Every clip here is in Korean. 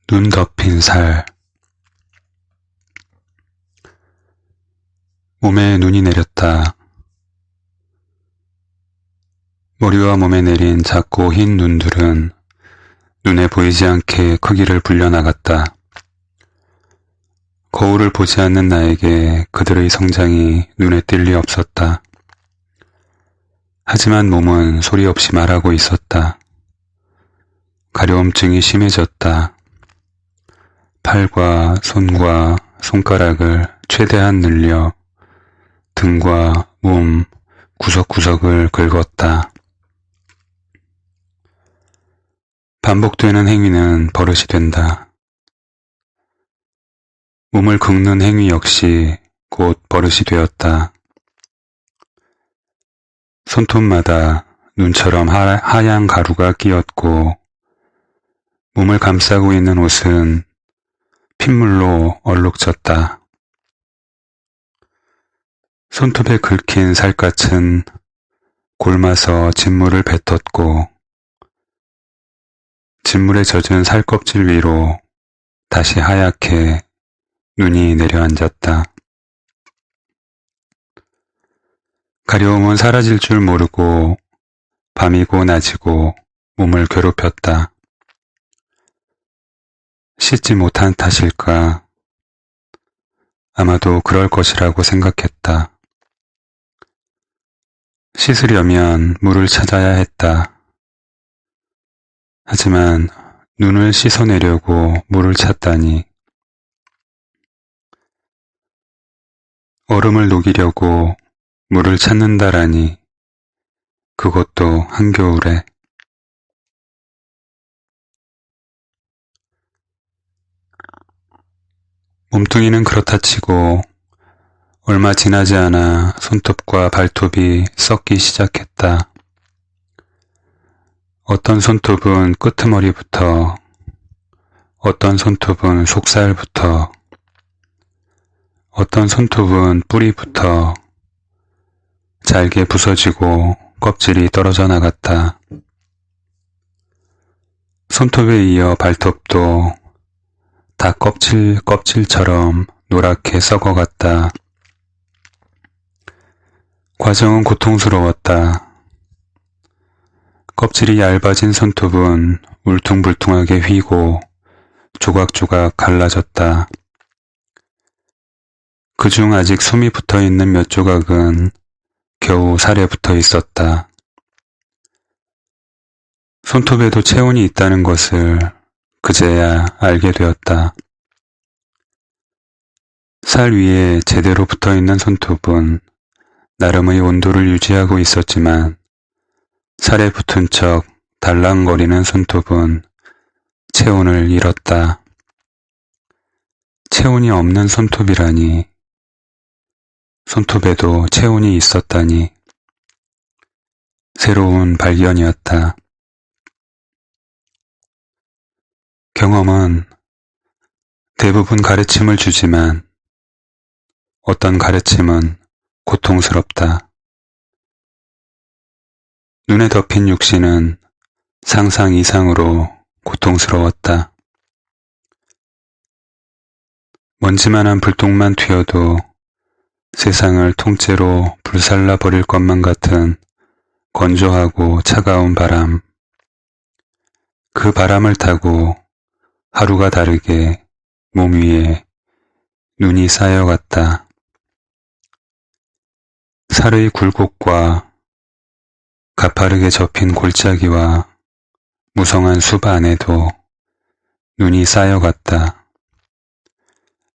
눈 덮인 살. 몸에 눈이 내렸다. 머리와 몸에 내린 작고 흰 눈들은 눈에 보이지 않게 크기를 불려나갔다. 거울을 보지 않는 나에게 그들의 성장이 눈에 띌 리 없었다. 하지만 몸은 소리 없이 말하고 있었다. 가려움증이 심해졌다. 팔과 손과 손가락을 최대한 늘려 등과 몸 구석구석을 긁었다. 반복되는 행위는 버릇이 된다. 몸을 긁는 행위 역시 곧 버릇이 되었다. 손톱마다 눈처럼 하얀 가루가 끼었고 몸을 감싸고 있는 옷은 핏물로 얼룩졌다. 손톱에 긁힌 살갗은 골마서 진물을 뱉었고 진물에 젖은 살껍질 위로 다시 하얗게 눈이 내려앉았다. 가려움은 사라질 줄 모르고 밤이고 낮이고 몸을 괴롭혔다. 씻지 못한 탓일까? 아마도 그럴 것이라고 생각했다. 씻으려면 물을 찾아야 했다. 하지만 눈을 씻어내려고 물을 찾다니. 얼음을 녹이려고 물을 찾는다라니. 그것도 한겨울에. 몸뚱이는 그렇다 치고 얼마 지나지 않아 손톱과 발톱이 썩기 시작했다. 어떤 손톱은 끄트머리부터, 어떤 손톱은 속살부터, 어떤 손톱은 뿌리부터 잘게 부서지고 껍질이 떨어져 나갔다. 손톱에 이어 발톱도 닭 껍질처럼 노랗게 썩어갔다. 과정은 고통스러웠다. 껍질이 얇아진 손톱은 울퉁불퉁하게 휘고 조각조각 갈라졌다. 그중 아직 숨이 붙어있는 몇 조각은 겨우 살에 붙어 있었다. 손톱에도 체온이 있다는 것을 그제야 알게 되었다. 살 위에 제대로 붙어있는 손톱은 나름의 온도를 유지하고 있었지만 살에 붙은 척 달랑거리는 손톱은 체온을 잃었다. 체온이 없는 손톱이라니. 손톱에도 체온이 있었다니. 새로운 발견이었다. 경험은 대부분 가르침을 주지만 어떤 가르침은 고통스럽다. 눈에 덮인 육신은 상상 이상으로 고통스러웠다. 먼지만한 불똥만 튀어도 세상을 통째로 불살라 버릴 것만 같은 건조하고 차가운 바람. 그 바람을 타고 하루가 다르게 몸 위에 눈이 쌓여갔다. 살의 굴곡과 가파르게 접힌 골짜기와 무성한 숲 안에도 눈이 쌓여갔다.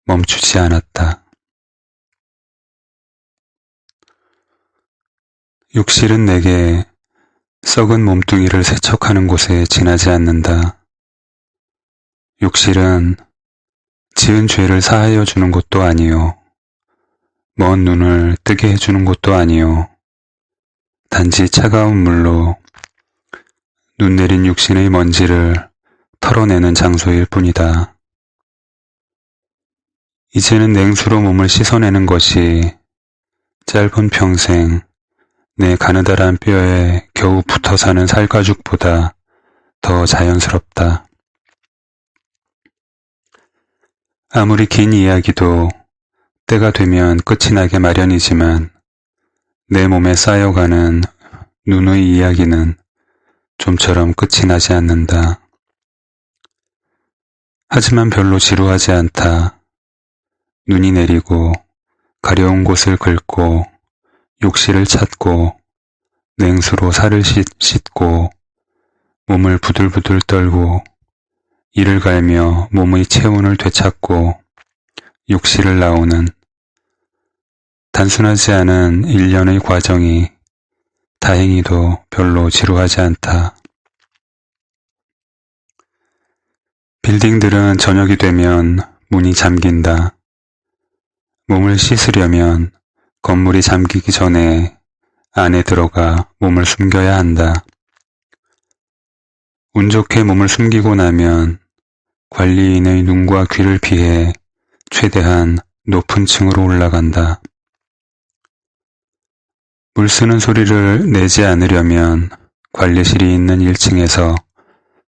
멈추지 않았다. 욕실은 내게 썩은 몸뚱이를 세척하는 곳에 지나지 않는다. 욕실은 지은 죄를 사하여 주는 곳도 아니요. 먼 눈을 뜨게 해주는 곳도 아니요. 단지 차가운 물로 눈 내린 육신의 먼지를 털어내는 장소일 뿐이다. 이제는 냉수로 몸을 씻어내는 것이 짧은 평생 내 가느다란 뼈에 겨우 붙어 사는 살가죽보다 더 자연스럽다. 아무리 긴 이야기도 때가 되면 끝이 나게 마련이지만 내 몸에 쌓여가는 누누이 이야기는 좀처럼 끝이 나지 않는다. 하지만 별로 지루하지 않다. 눈이 내리고 가려운 곳을 긁고 욕실을 찾고 냉수로 살을 씻고 몸을 부들부들 떨고 이를 갈며 몸의 체온을 되찾고 욕실을 나오는 단순하지 않은 일련의 과정이 다행히도 별로 지루하지 않다. 빌딩들은 저녁이 되면 문이 잠긴다. 몸을 씻으려면 건물이 잠기기 전에 안에 들어가 몸을 숨겨야 한다. 운 좋게 몸을 숨기고 나면 관리인의 눈과 귀를 피해 최대한 높은 층으로 올라간다. 물 쓰는 소리를 내지 않으려면 관리실이 있는 1층에서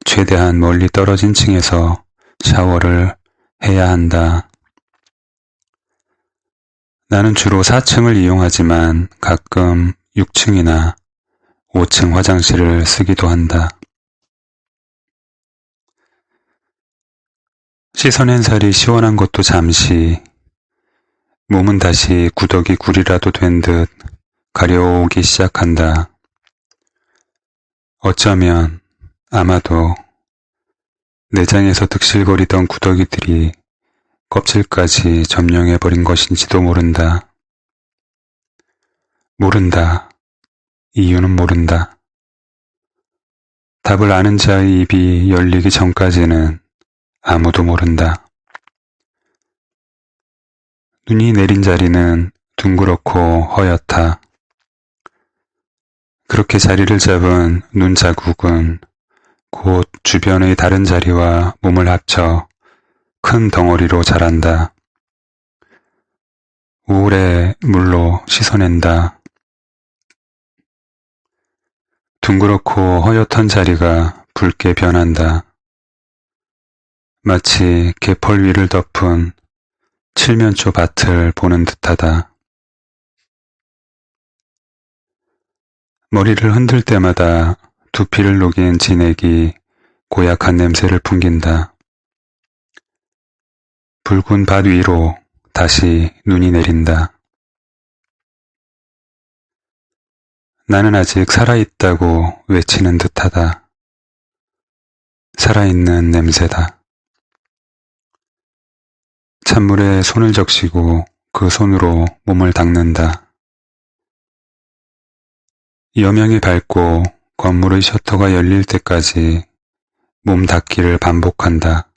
최대한 멀리 떨어진 층에서 샤워를 해야 한다. 나는 주로 4층을 이용하지만 가끔 6층이나 5층 화장실을 쓰기도 한다. 씻어낸 살이 시원한 것도 잠시, 몸은 다시 구더기 굴이라도 된 듯 가려오기 시작한다. 어쩌면 아마도 내장에서 득실거리던 구더기들이 껍질까지 점령해버린 것인지도 모른다. 모른다. 이유는 모른다. 답을 아는 자의 입이 열리기 전까지는 아무도 모른다. 눈이 내린 자리는 둥그렇고 허옇다. 그렇게 자리를 잡은 눈 자국은 곧 주변의 다른 자리와 몸을 합쳐 큰 덩어리로 자란다. 우울해 물로 씻어낸다. 둥그렇고 허옇던 자리가 붉게 변한다. 마치 개펄 위를 덮은 칠면조 밭을 보는 듯하다. 머리를 흔들 때마다 두피를 녹인 진액이 고약한 냄새를 풍긴다. 붉은 밭 위로 다시 눈이 내린다. 나는 아직 살아있다고 외치는 듯하다. 살아있는 냄새다. 찬물에 손을 적시고 그 손으로 몸을 닦는다. 여명이 밝고 건물의 셔터가 열릴 때까지 몸 닦기를 반복한다.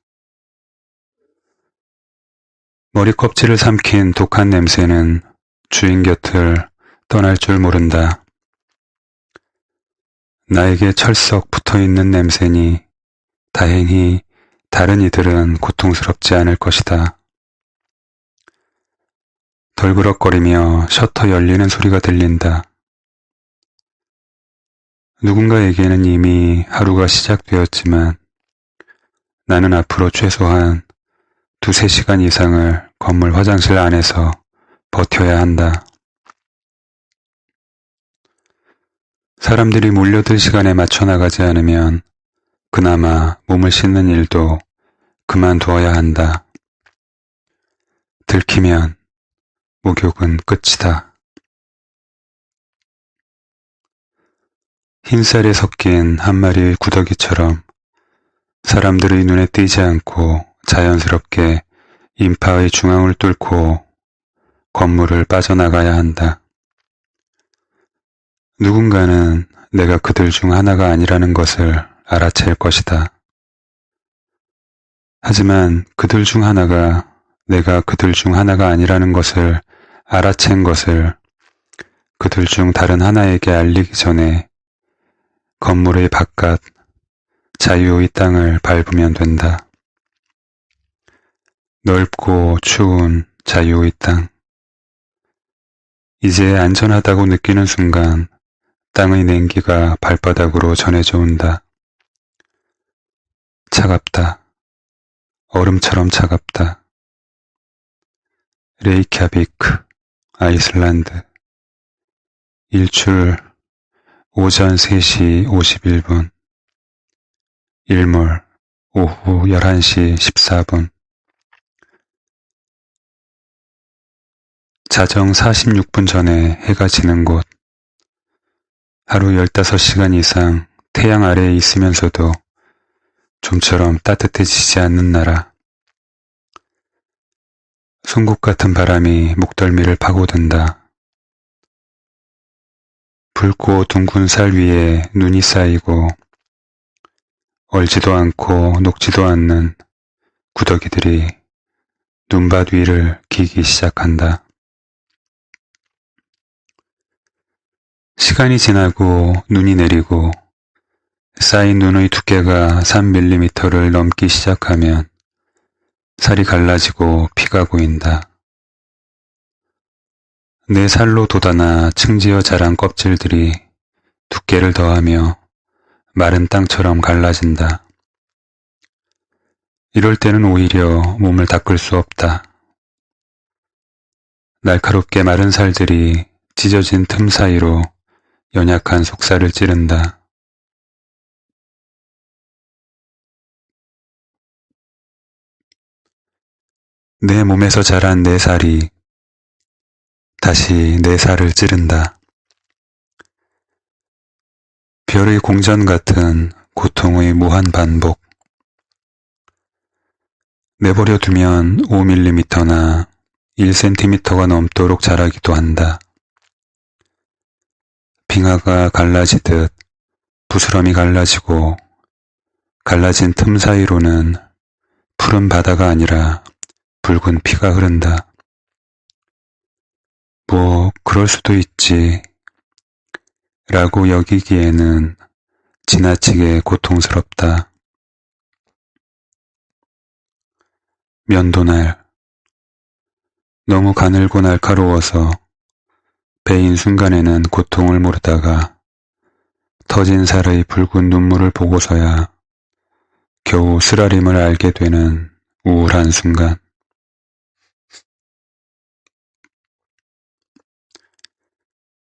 머리 껍질을 삼킨 독한 냄새는 주인 곁을 떠날 줄 모른다. 나에게 철썩 붙어있는 냄새니 다행히 다른 이들은 고통스럽지 않을 것이다. 덜그럭거리며 셔터 열리는 소리가 들린다. 누군가에게는 이미 하루가 시작되었지만 나는 앞으로 최소한 2~3시간 이상을 건물 화장실 안에서 버텨야 한다. 사람들이 몰려들 시간에 맞춰 나가지 않으면 그나마 몸을 씻는 일도 그만두어야 한다. 들키면 목욕은 끝이다. 흰쌀에 섞인 한 마리의 구더기처럼 사람들의 눈에 띄지 않고 자연스럽게 인파의 중앙을 뚫고 건물을 빠져나가야 한다. 누군가는 내가 그들 중 하나가 아니라는 것을 알아챌 것이다. 하지만 그들 중 하나가 내가 그들 중 하나가 아니라는 것을 알아챈 것을 그들 중 다른 하나에게 알리기 전에 건물의 바깥 자유의 땅을 밟으면 된다. 넓고 추운 자유의 땅. 이제 안전하다고 느끼는 순간 땅의 냉기가 발바닥으로 전해져 온다. 차갑다. 얼음처럼 차갑다. 레이캬비크, 아이슬란드. 일출 오전 3시 51분. 일몰 오후 11시 14분. 자정 46분 전에 해가 지는 곳. 하루 15시간 이상 태양 아래에 있으면서도 좀처럼 따뜻해지지 않는 나라. 송곳 같은 바람이 목덜미를 파고든다. 붉고 둥근 살 위에 눈이 쌓이고 얼지도 않고 녹지도 않는 구더기들이 눈밭 위를 기기 시작한다. 시간이 지나고 눈이 내리고 쌓인 눈의 두께가 3mm를 넘기 시작하면 살이 갈라지고 피가 고인다. 내 살로 돋아나 층지어 자란 껍질들이 두께를 더하며 마른 땅처럼 갈라진다. 이럴 때는 오히려 몸을 닦을 수 없다. 날카롭게 마른 살들이 찢어진 틈 사이로 연약한 속살을 찌른다. 내 몸에서 자란 내 살이 다시 내 살을 찌른다. 별의 공전 같은 고통의 무한 반복. 내버려 두면 5mm나 1cm가 넘도록 자라기도 한다. 빙하가 갈라지듯 부스럼이 갈라지고 갈라진 틈 사이로는 푸른 바다가 아니라 붉은 피가 흐른다. 뭐 그럴 수도 있지 라고 여기기에는 지나치게 고통스럽다. 면도날. 너무 가늘고 날카로워서 베인 순간에는 고통을 모르다가 터진 살의 붉은 눈물을 보고서야 겨우 쓰라림을 알게 되는 우울한 순간.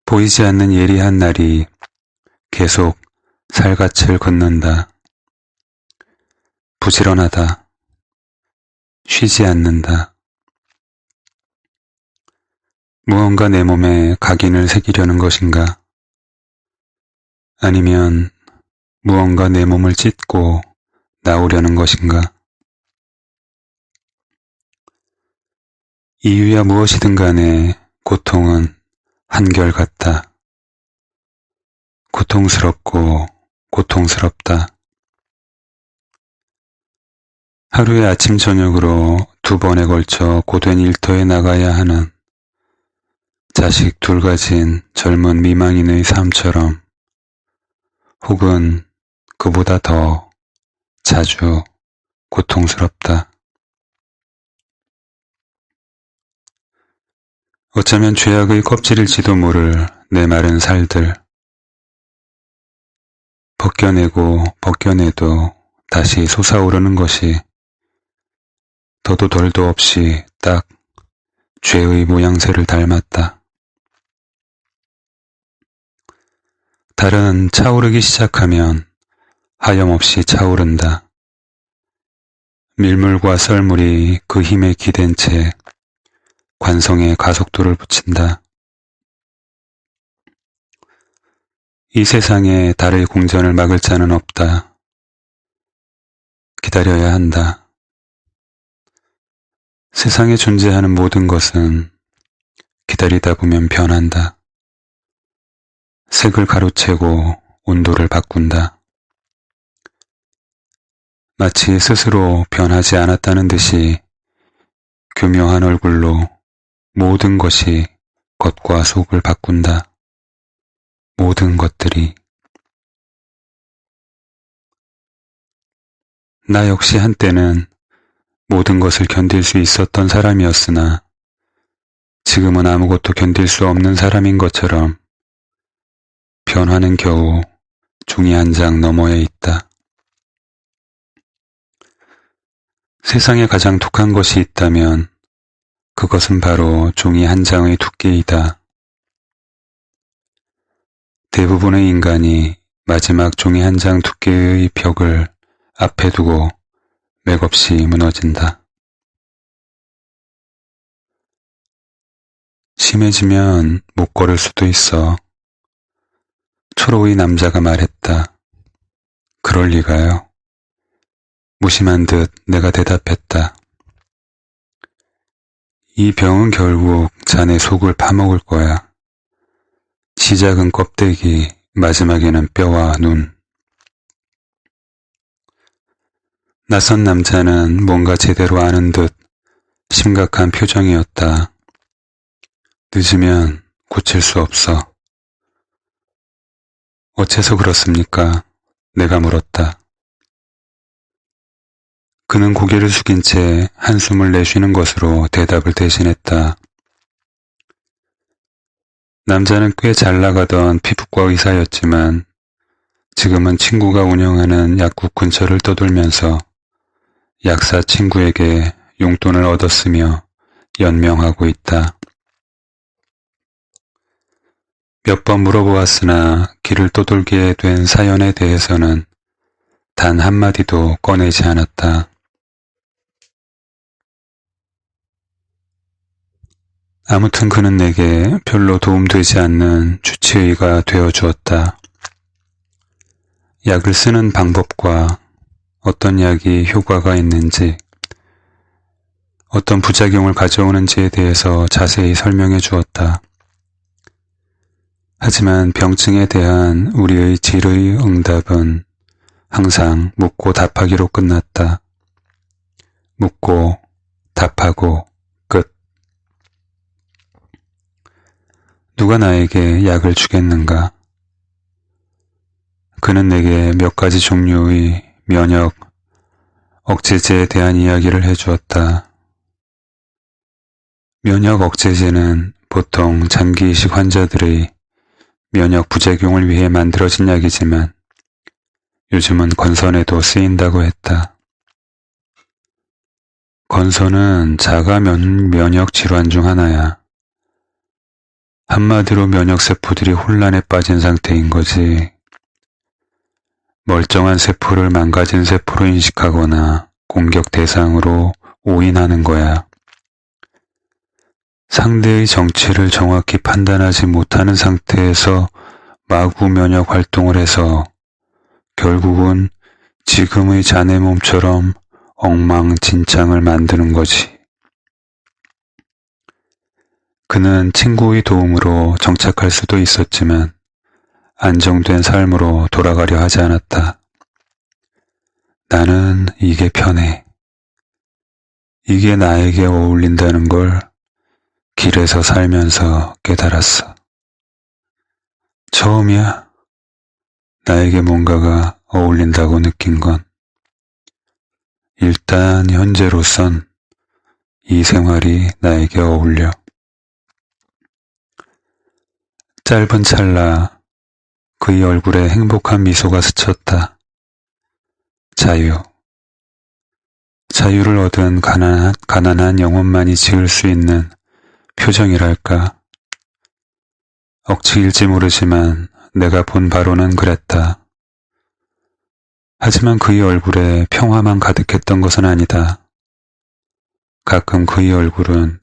보이지 않는 예리한 날이 계속 살갗을 걷는다. 부지런하다. 쉬지 않는다. 무언가 내 몸에 각인을 새기려는 것인가? 아니면 무언가 내 몸을 찢고 나오려는 것인가? 이유야 무엇이든 간에 고통은 한결같다. 고통스럽고 고통스럽다. 하루에 아침 저녁으로 2번에 걸쳐 고된 일터에 나가야 하는 자식 둘 가진 젊은 미망인의 삶처럼, 혹은 그보다 더 자주 고통스럽다. 어쩌면 죄악의 껍질일지도 모를 내 마른 살들. 벗겨내고 벗겨내도 다시 솟아오르는 것이 더도 덜도 없이 딱 죄의 모양새를 닮았다. 달은 차오르기 시작하면 하염없이 차오른다. 밀물과 썰물이 그 힘에 기댄 채 관성에 가속도를 붙인다. 이 세상에 달의 공전을 막을 자는 없다. 기다려야 한다. 세상에 존재하는 모든 것은 기다리다 보면 변한다. 색을 가로채고 온도를 바꾼다. 마치 스스로 변하지 않았다는 듯이 교묘한 얼굴로 모든 것이 겉과 속을 바꾼다. 모든 것들이. 나 역시 한때는 모든 것을 견딜 수 있었던 사람이었으나 지금은 아무것도 견딜 수 없는 사람인 것처럼 변화는 겨우 종이 한 장 너머에 있다. 세상에 가장 독한 것이 있다면 그것은 바로 종이 한 장의 두께이다. 대부분의 인간이 마지막 종이 한 장 두께의 벽을 앞에 두고 맥없이 무너진다. 심해지면 못 걸을 수도 있어. 초로의 남자가 말했다. 그럴 리가요. 무심한 듯 내가 대답했다. 이 병은 결국 자네 속을 파먹을 거야. 시작은 껍데기, 마지막에는 뼈와 눈. 낯선 남자는 뭔가 제대로 아는 듯 심각한 표정이었다. 늦으면 고칠 수 없어. 어째서 그렇습니까? 내가 물었다. 그는 고개를 숙인 채 한숨을 내쉬는 것으로 대답을 대신했다. 남자는 꽤 잘 나가던 피부과 의사였지만 지금은 친구가 운영하는 약국 근처를 떠돌면서 약사 친구에게 용돈을 얻었으며 연명하고 있다. 몇 번 물어보았으나 길을 떠돌게 된 사연에 대해서는 단 한마디도 꺼내지 않았다. 아무튼 그는 내게 별로 도움되지 않는 주치의가 되어주었다. 약을 쓰는 방법과 어떤 약이 효과가 있는지, 어떤 부작용을 가져오는지에 대해서 자세히 설명해 주었다. 하지만 병증에 대한 우리의 질의 응답은 항상 묻고 답하기로 끝났다. 묻고 답하고 끝. 누가 나에게 약을 주겠는가? 그는 내게 몇 가지 종류의 면역 억제제에 대한 이야기를 해주었다. 면역 억제제는 보통 장기이식 환자들의 면역 부작용을 위해 만들어진 약이지만 요즘은 건선에도 쓰인다고 했다. 건선은 자가 면역 질환 중 하나야. 한마디로 면역세포들이 혼란에 빠진 상태인 거지. 멀쩡한 세포를 망가진 세포로 인식하거나 공격 대상으로 오인하는 거야. 상대의 정체를 정확히 판단하지 못하는 상태에서 마구 면역 활동을 해서 결국은 지금의 자네 몸처럼 엉망진창을 만드는 거지. 그는 친구의 도움으로 정착할 수도 있었지만 안정된 삶으로 돌아가려 하지 않았다. 나는 이게 편해. 이게 나에게 어울린다는 걸 길에서 살면서 깨달았어. 처음이야. 나에게 뭔가가 어울린다고 느낀 건. 일단 현재로선 이 생활이 나에게 어울려. 짧은 찰나 그의 얼굴에 행복한 미소가 스쳤다. 자유. 자유를 얻은 가난한 영혼만이 지을 수 있는 표정이랄까. 억지일지 모르지만 내가 본 바로는 그랬다. 하지만 그의 얼굴에 평화만 가득했던 것은 아니다. 가끔 그의 얼굴은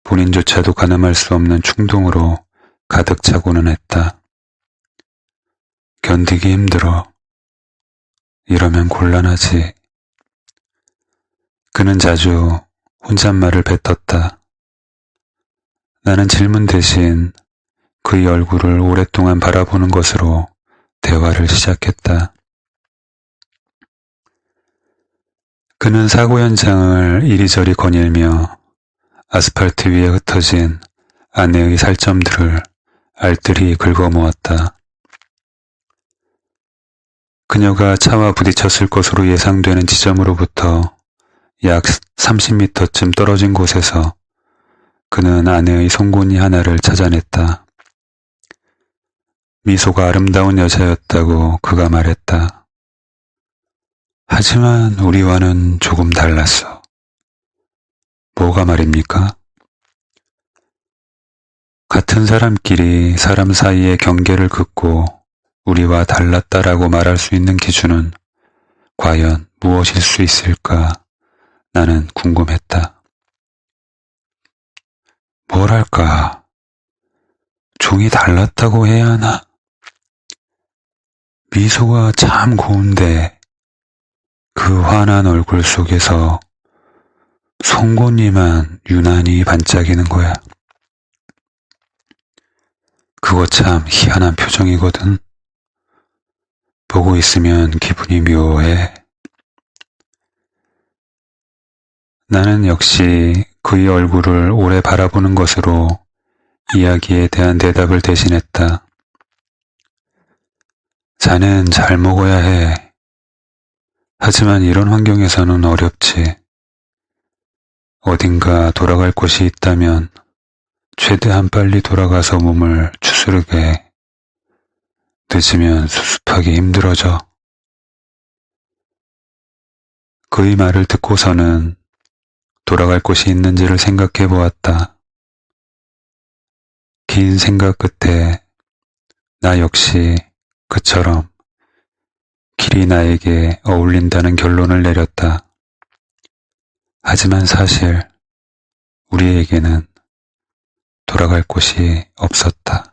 본인조차도 가늠할 수 없는 충동으로 가득 차고는 했다. 견디기 힘들어. 이러면 곤란하지. 그는 자주 혼잣말을 뱉었다. 나는 질문 대신 그의 얼굴을 오랫동안 바라보는 것으로 대화를 시작했다. 그는 사고 현장을 이리저리 거닐며 아스팔트 위에 흩어진 아내의 살점들을 알뜰히 긁어모았다. 그녀가 차와 부딪혔을 것으로 예상되는 지점으로부터 약 30m쯤 떨어진 곳에서 그는 아내의 송곳니 하나를 찾아냈다. 미소가 아름다운 여자였다고 그가 말했다. 하지만 우리와는 조금 달랐어. 뭐가 말입니까? 같은 사람끼리 사람 사이의 경계를 긋고 우리와 달랐다라고 말할 수 있는 기준은 과연 무엇일 수 있을까? 나는 궁금했다. 뭐랄까, 종이 달랐다고 해야 하나? 미소가 참 고운데 그 환한 얼굴 속에서 송곳니만 유난히 반짝이는 거야. 그거 참 희한한 표정이거든. 보고 있으면 기분이 묘해. 나는 역시 그의 얼굴을 오래 바라보는 것으로 이야기에 대한 대답을 대신했다. 자넨 잘 먹어야 해. 하지만 이런 환경에서는 어렵지. 어딘가 돌아갈 곳이 있다면 최대한 빨리 돌아가서 몸을 추스르게. 늦으면 수습하기 힘들어져. 그의 말을 듣고서는 돌아갈 곳이 있는지를 생각해 보았다. 긴 생각 끝에 나 역시 그처럼 길이 나에게 어울린다는 결론을 내렸다. 하지만 사실 우리에게는 돌아갈 곳이 없었다.